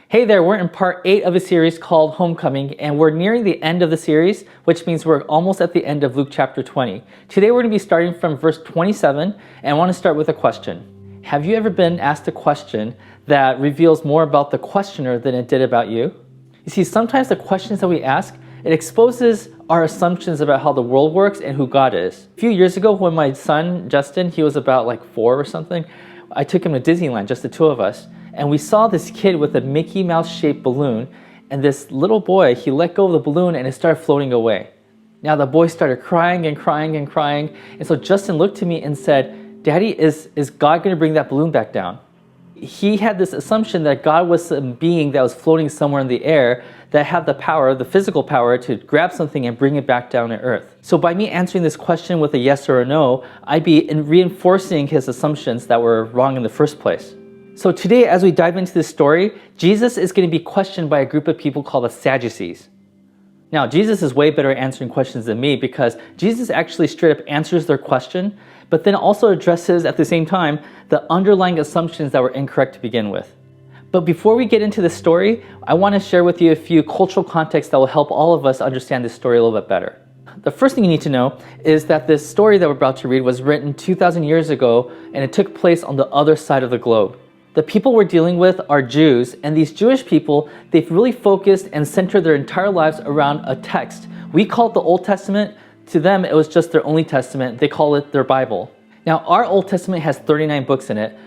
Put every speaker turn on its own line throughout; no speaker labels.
Hey there, we're in part 8 of a series called Homecoming, and we're nearing the end of the series, which means we're almost at the end of Luke chapter 20. Today we're going to be starting from verse 27, and I want to start with a question. Have you ever been asked a question that reveals more about the questioner than it did about you? You see, sometimes the questions that we ask, it exposes our assumptions about how the world works and who God is. A few years ago when my son, Justin, he was about like 4 or something, I took him to Disneyland, just the two of us. And we saw this kid with a Mickey Mouse shaped balloon, and this little boy, he let go of the balloon and it started floating away. Now the boy started crying and crying and crying, and so Justin looked to me and said, "Daddy, is God going to bring that balloon back down?" He had this assumption that God was a being that was floating somewhere in the air that had the power, the physical power, to grab something and bring it back down to earth. So by me answering this question with a yes or a no, I'd be reinforcing his assumptions that were wrong in the first place. So today, as we dive into this story, Jesus is going to be questioned by a group of people called the Sadducees. Now, Jesus is way better at answering questions than me because Jesus actually straight up answers their question, but then also addresses at the same time the underlying assumptions that were incorrect to begin with. But before we get into the story, I want to share with you a few cultural contexts that will help all of us understand this story a little bit better. The first thing you need to know is that this story that we're about to read was written 2,000 years ago, and it took place on the other side of the globe. The people we're dealing with are Jews, and these Jewish people, they've really focused and centered their entire lives around a text. We call it the Old Testament. To them, it was just their only testament. They call it their Bible. Now, our Old Testament has 39 books in it.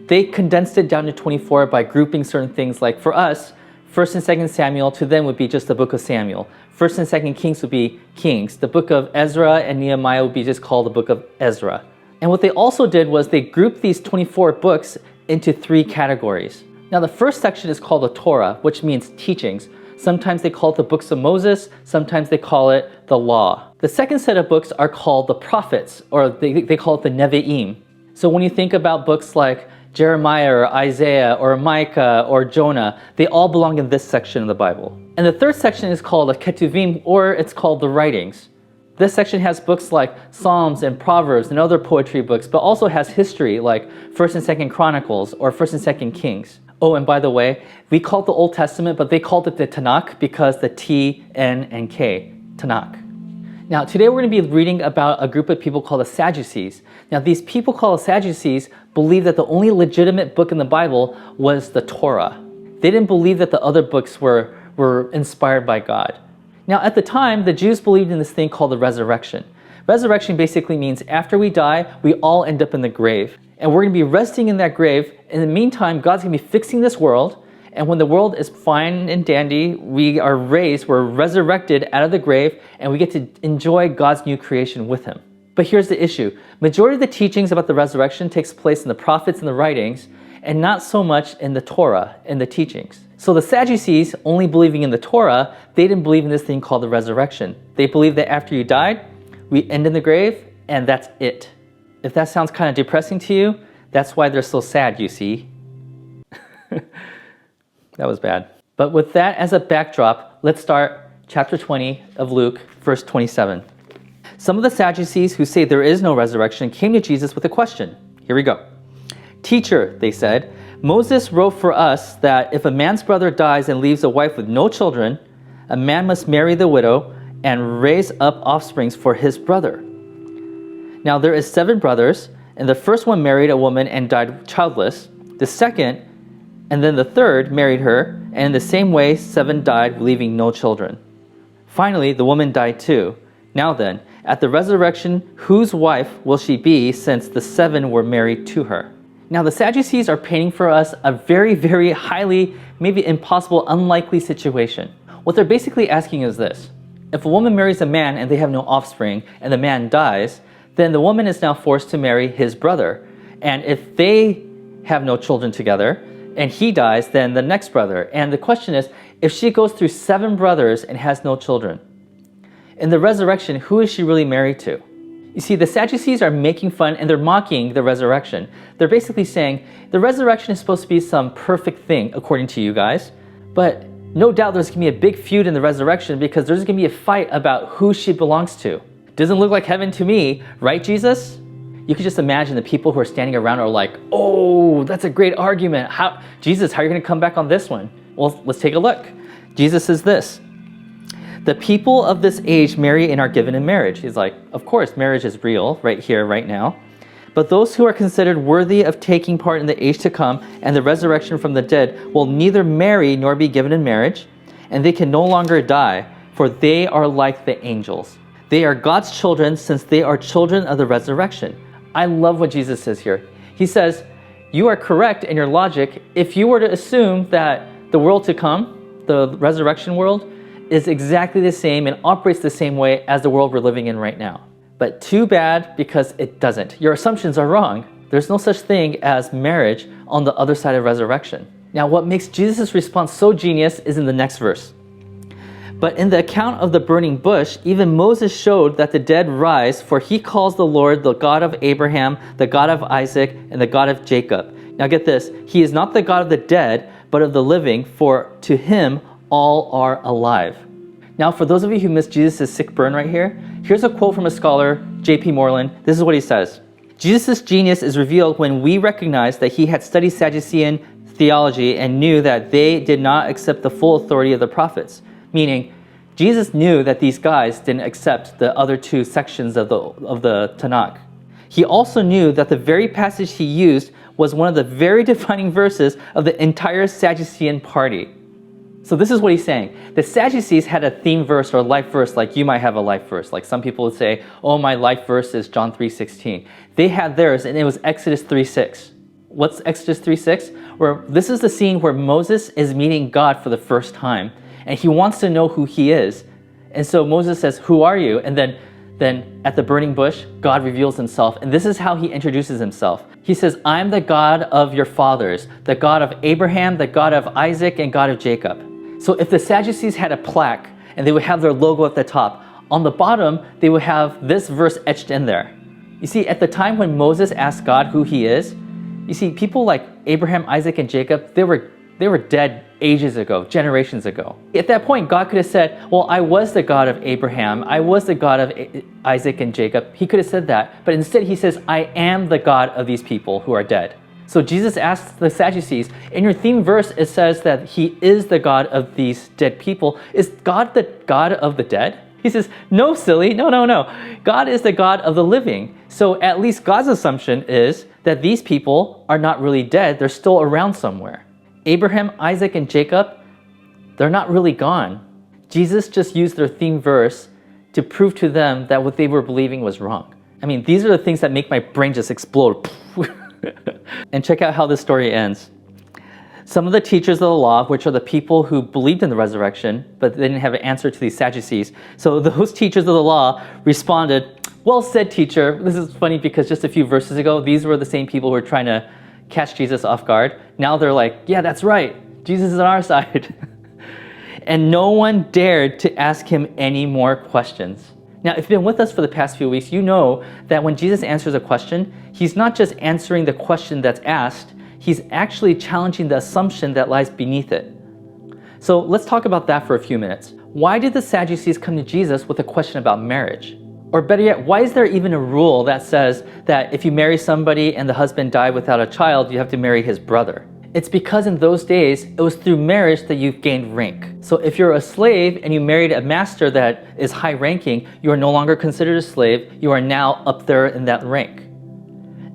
They condensed it down to 24 by grouping certain things, like for us, 1st and 2nd Samuel to them would be just the book of Samuel. 1st and 2nd Kings would be Kings. The book of Ezra and Nehemiah would be just called the book of Ezra. And what they also did was they grouped these 24 books into 3 categories. Now the first section is called the Torah, which means teachings. Sometimes they call it the books of Moses, sometimes they call it the law. The second set of books are called the prophets, or they call it the Nevi'im. So when you think about books like Jeremiah or Isaiah or Micah or Jonah, they all belong in this section of the Bible. And the third section is called the Ketuvim, or it's called the writings. This section has books like Psalms and Proverbs and other poetry books, but also has history like 1st and 2nd Chronicles or 1st and 2nd Kings. Oh, and by the way, we call it the Old Testament, but they called it the Tanakh because the T, N, and K, Tanakh. Now, today we're going to be reading about a group of people called the Sadducees. Now, these people called the Sadducees believe that the only legitimate book in the Bible was the Torah. They didn't believe that the other books were inspired by God. Now, at the time, the Jews believed in this thing called the resurrection. Resurrection basically means after we die, we all end up in the grave. And we're going to be resting in that grave. In the meantime, God's going to be fixing this world. And when the world is fine and dandy, we are raised, we're resurrected out of the grave, and we get to enjoy God's new creation with Him. But here's the issue. Majority of the teachings about the resurrection takes place in the prophets and the writings, and not so much in the Torah, in the teachings. So the Sadducees, only believing in the Torah, they didn't believe in this thing called the resurrection. They believed that after you died, we end in the grave, and that's it. If that sounds kind of depressing to you, that's why they're so sad, you see. That was bad. But with that as a backdrop, let's start chapter 20 of Luke, verse 27. Some of the Sadducees who say there is no resurrection came to Jesus with a question. Here we go. "Teacher," they said, "Moses wrote for us that if a man's brother dies and leaves a wife with no children, a man must marry the widow and raise up offspring for his brother. Now there is 7 brothers, and the first one married a woman and died childless. The second, and then the third married her, and in the same way 7 died, leaving no children. Finally, the woman died too. Now then, at the resurrection, whose wife will she be, since the 7 were married to her?" Now the Sadducees are painting for us a very, very highly, maybe impossible, unlikely situation. What they're basically asking is this. If a woman marries a man and they have no offspring, and the man dies, then the woman is now forced to marry his brother. And if they have no children together, and he dies, then the next brother. And the question is, if she goes through 7 brothers and has no children, in the resurrection, who is she really married to? You see, the Sadducees are making fun and they're mocking the resurrection. They're basically saying, the resurrection is supposed to be some perfect thing, according to you guys. But no doubt there's going to be a big feud in the resurrection because there's going to be a fight about who she belongs to. Doesn't look like heaven to me, right, Jesus? You could just imagine the people who are standing around are like, oh, that's a great argument. Jesus, how are you going to come back on this one? Well, let's take a look. Jesus says this: the people of this age marry and are given in marriage. He's like, of course, marriage is real right here, right now. But those who are considered worthy of taking part in the age to come and the resurrection from the dead will neither marry nor be given in marriage, and they can no longer die, for they are like the angels. They are God's children, since they are children of the resurrection. I love what Jesus says here. He says, you are correct in your logic if you were to assume that the world to come, the resurrection world, is exactly the same and operates the same way as the world we're living in right now. But too bad, because it doesn't. Your assumptions are wrong. There's no such thing as marriage on the other side of resurrection. Now, what makes Jesus' response so genius is in the next verse. But in the account of the burning bush, even Moses showed that the dead rise, for he calls the Lord the God of Abraham, the God of Isaac, and the God of Jacob. Now get this, he is not the God of the dead, but of the living, for to him all are alive. Now, for those of you who missed Jesus' sick burn right here, here's a quote from a scholar, J.P. Moreland. This is what he says: Jesus' genius is revealed when we recognize that he had studied Sadducean theology and knew that they did not accept the full authority of the prophets. Meaning, Jesus knew that these guys didn't accept the other two sections of the Tanakh. He also knew that the very passage he used was one of the very defining verses of the entire Sadducean party. So this is what he's saying. The Sadducees had a theme verse or a life verse, like you might have a life verse. Like some people would say, oh, my life verse is John 3:16. They had theirs, and it was Exodus 3:6. What's Exodus 3:6? Where this is the scene where Moses is meeting God for the first time, and he wants to know who he is. And so Moses says, who are you? And then at the burning bush, God reveals himself. And this is how he introduces himself. He says, I'm the God of your fathers, the God of Abraham, the God of Isaac, and God of Jacob. So if the Sadducees had a plaque and they would have their logo at the top, on the bottom, they would have this verse etched in there. You see, at the time when Moses asked God who he is, you see, people like Abraham, Isaac, and Jacob, they were dead ages ago, generations ago. At that point, God could have said, well, I was the God of Abraham, I was the God of Isaac and Jacob. He could have said that, but instead he says, I am the God of these people who are dead. So Jesus asks the Sadducees, in your theme verse, it says that he is the God of these dead people. Is God the God of the dead? He says, no, silly, no. God is the God of the living. So at least God's assumption is that these people are not really dead. They're still around somewhere. Abraham, Isaac, and Jacob, they're not really gone. Jesus just used their theme verse to prove to them that what they were believing was wrong. I mean, these are the things that make my brain just explode. And check out how this story ends. Some of the teachers of the law, which are the people who believed in the resurrection, but they didn't have an answer to these Sadducees. So those teachers of the law responded, well said, teacher. This is funny because just a few verses ago, these were the same people who were trying to catch Jesus off guard. Now they're like, yeah, that's right. Jesus is on our side. And no one dared to ask him any more questions. Now, if you've been with us for the past few weeks, you know that when Jesus answers a question, he's not just answering the question that's asked, he's actually challenging the assumption that lies beneath it. So let's talk about that for a few minutes. Why did the Sadducees come to Jesus with a question about marriage? Or better yet, why is there even a rule that says that if you marry somebody and the husband died without a child, you have to marry his brother? It's because in those days, it was through marriage that you've gained rank. So if you're a slave and you married a master that is high ranking, you are no longer considered a slave, you are now up there in that rank.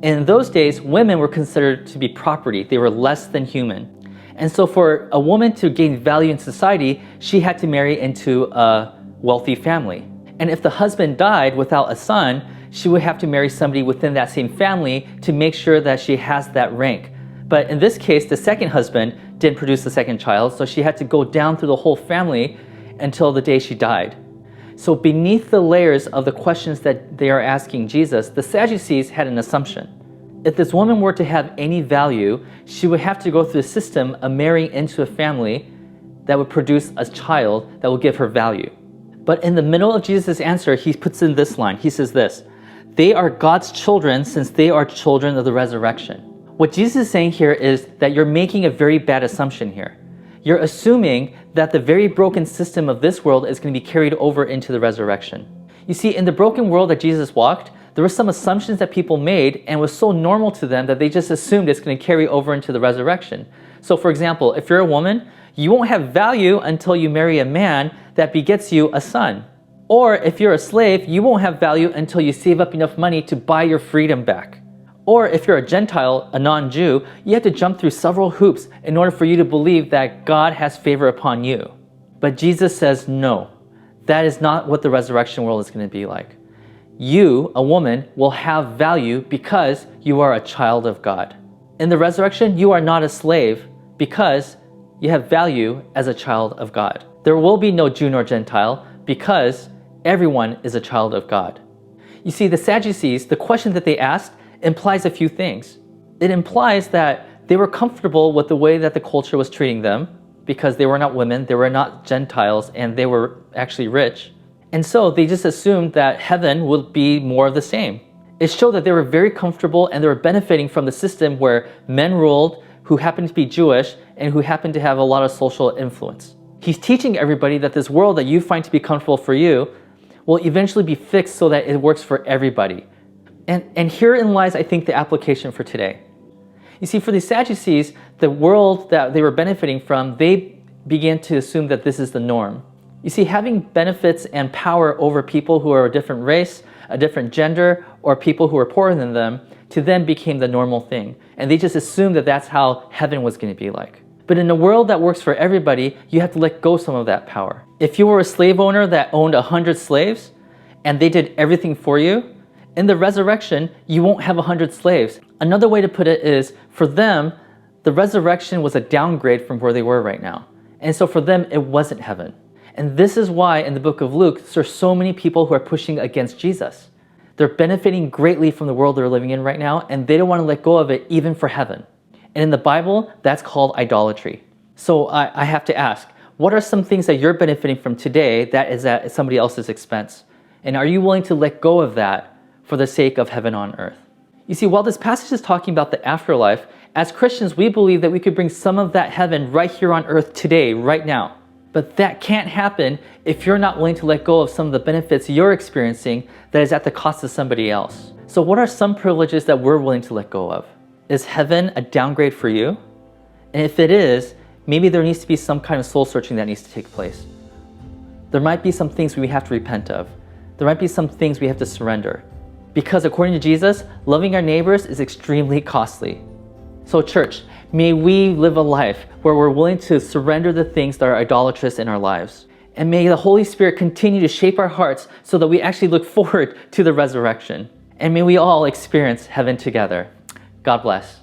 In those days, women were considered to be property, they were less than human. And so for a woman to gain value in society, she had to marry into a wealthy family. And if the husband died without a son, she would have to marry somebody within that same family to make sure that she has that rank. But in this case, the second husband didn't produce the second child, so she had to go down through the whole family until the day she died. So beneath the layers of the questions that they are asking Jesus, the Sadducees had an assumption. If this woman were to have any value, she would have to go through a system of marrying into a family that would produce a child that would give her value. But in the middle of Jesus' answer, he puts in this line. He says this, they are God's children since they are children of the resurrection. What Jesus is saying here is that you're making a very bad assumption here. You're assuming that the very broken system of this world is going to be carried over into the resurrection. You see, in the broken world that Jesus walked, there were some assumptions that people made and it was so normal to them that they just assumed it's going to carry over into the resurrection. So for example, if you're a woman, you won't have value until you marry a man that begets you a son. Or if you're a slave, you won't have value until you save up enough money to buy your freedom back. Or if you're a Gentile, a non-Jew, you have to jump through several hoops in order for you to believe that God has favor upon you. But Jesus says no. That is not what the resurrection world is going to be like. You, a woman, will have value because you are a child of God. In the resurrection, you are not a slave because you have value as a child of God. There will be no Jew nor Gentile because everyone is a child of God. You see, the Sadducees, the question that they asked implies a few things. It implies that they were comfortable with the way that the culture was treating them because they were not women, they were not Gentiles, and they were actually rich. And so they just assumed that heaven would be more of the same. It showed that they were very comfortable and they were benefiting from the system where men ruled who happened to be Jewish and who happened to have a lot of social influence. He's teaching everybody that this world that you find to be comfortable for you will eventually be fixed so that it works for everybody. And herein lies, I think, the application for today. You see, for the Sadducees, the world that they were benefiting from, they began to assume that this is the norm. You see, having benefits and power over people who are a different race, a different gender, or people who are poorer than them, to them became the normal thing. And they just assumed that that's how heaven was going to be like. But in a world that works for everybody, you have to let go some of that power. If you were a slave owner that owned 100 slaves, and they did everything for you, in the resurrection, you won't have 100 slaves. Another way to put it is, for them, the resurrection was a downgrade from where they were right now. And so for them, it wasn't heaven. And this is why in the book of Luke, there's so many people who are pushing against Jesus. They're benefiting greatly from the world they're living in right now, and they don't want to let go of it even for heaven. And in the Bible, that's called idolatry. So I have to ask, what are some things that you're benefiting from today that is at somebody else's expense? And are you willing to let go of that for the sake of heaven on earth? You see, while this passage is talking about the afterlife, as Christians, we believe that we could bring some of that heaven right here on earth today, right now. But that can't happen if you're not willing to let go of some of the benefits you're experiencing that is at the cost of somebody else. So what are some privileges that we're willing to let go of? Is heaven a downgrade for you? And if it is, maybe there needs to be some kind of soul searching that needs to take place. There might be some things we have to repent of. There might be some things we have to surrender. Because according to Jesus, loving our neighbors is extremely costly. So church, may we live a life where we're willing to surrender the things that are idolatrous in our lives. And may the Holy Spirit continue to shape our hearts so that we actually look forward to the resurrection. And may we all experience heaven together. God bless.